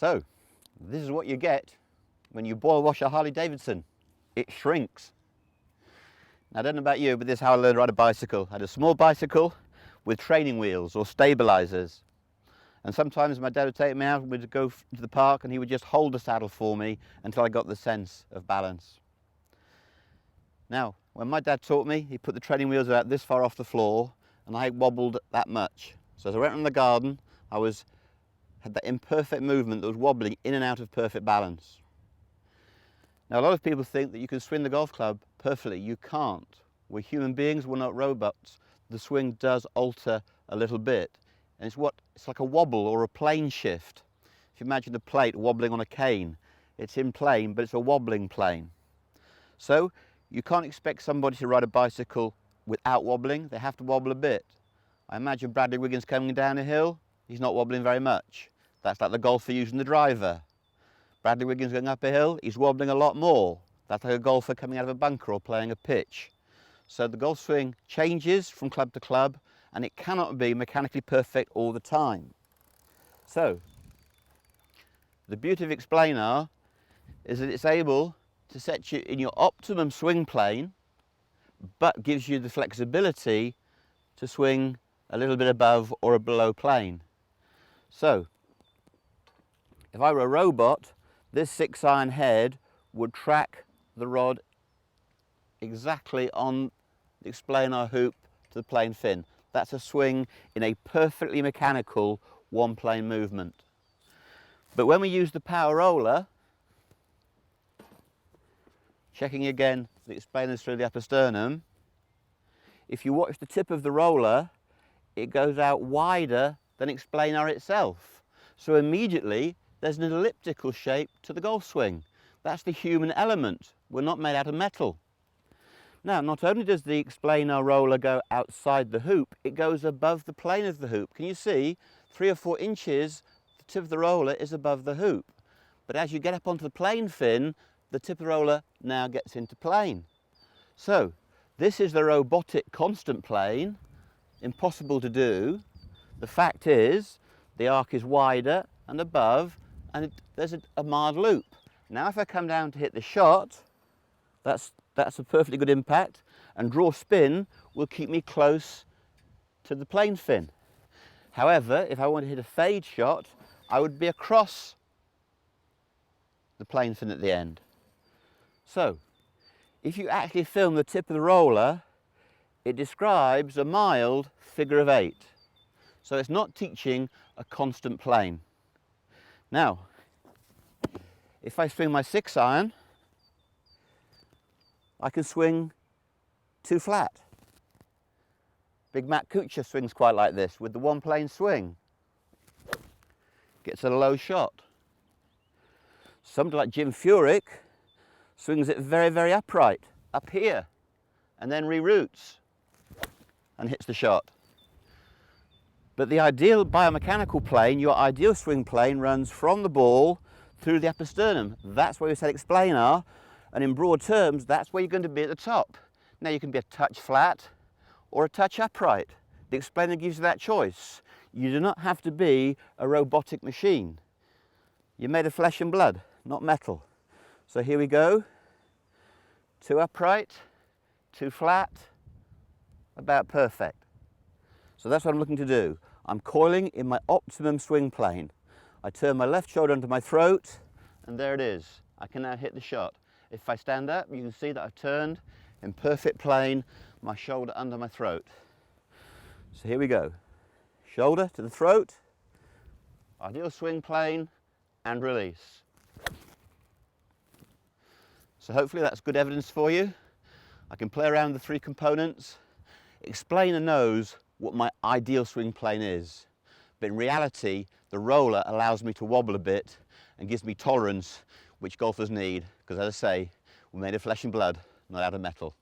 So, this is what you get when you boil wash a Harley Davidson. It shrinks. Now, I don't know about you, but this is how I learned to ride a bicycle. I had a small bicycle with training wheels or stabilizers. And sometimes my dad would take me out, we'd go to the park, and he would just hold the saddle for me until I got the sense of balance. Now, when my dad taught me, he put the training wheels out this far off the floor, and I wobbled that much. So as I went around the garden, I had that imperfect movement that was wobbling in and out of perfect balance. Now, a lot of people think that you can swing the golf club perfectly. You can't. We're human beings, we're not robots. The swing does alter a little bit. And it's like a wobble or a plane shift. If you imagine a plate wobbling on a cane, it's in plane, but it's a wobbling plane. So you can't expect somebody to ride a bicycle without wobbling. They have to wobble a bit. I imagine Bradley Wiggins coming down a hill, he's not wobbling very much. That's like the golfer using the driver. Bradley Wiggins going up a hill, he's wobbling a lot more. That's like a golfer coming out of a bunker or playing a pitch. So the golf swing changes from club to club, and it cannot be mechanically perfect all the time. So, the beauty of Explanar is that it's able to set you in your optimum swing plane, but gives you the flexibility to swing a little bit above or below plane. So, if I were a robot, this 6-iron head would track the rod exactly on the Explanar hoop to the plane fin. That's a swing in a perfectly mechanical one-plane movement. But when we use the power roller, checking again the Explanars through the upper sternum, if you watch the tip of the roller, it goes out wider than Explanar itself. So immediately there's an elliptical shape to the golf swing. That's the human element. We're not made out of metal. Now, not only does the Explanar roller go outside the hoop, it goes above the plane of the hoop. Can you see 3 or 4 inches, the tip of the roller is above the hoop. But as you get up onto the plane fin, the tip of the roller now gets into plane. So, this is the robotic constant plane, impossible to do. The fact is, the arc is wider and above, and there's a mild loop. Now, if I come down to hit the shot, that's a perfectly good impact, and draw spin will keep me close to the plane fin. However, if I want to hit a fade shot, I would be across the plane fin at the end. So, if you actually film the tip of the roller, it describes a mild figure of 8. So it's not teaching a constant plane. Now, if I swing my 6-iron, I can swing 2 flat. Big Matt Kuchar swings quite like this with the one plane swing. Gets a low shot. Somebody like Jim Furyk swings it very, very upright, up here, and then reroutes and hits the shot. But the ideal biomechanical plane, your ideal swing plane, runs from the ball through the upper sternum. That's where we said Explanar. And in broad terms, that's where you're going to be at the top. Now, you can be a touch flat or a touch upright. The Explanar gives you that choice. You do not have to be a robotic machine. You're made of flesh and blood, not metal. So here we go. 2 upright, 2 flat, about perfect. So that's what I'm looking to do. I'm coiling in my optimum swing plane. I turn my left shoulder under my throat, and there it is. I can now hit the shot. If I stand up, you can see that I've turned in perfect plane, my shoulder under my throat. So here we go. Shoulder to the throat, ideal swing plane, and release. So hopefully that's good evidence for you. I can play around with the 3 components. Explanar knows what my ideal swing plane is. But in reality, the roller allows me to wobble a bit and gives me tolerance, which golfers need, because as I say, we're made of flesh and blood, not out of metal.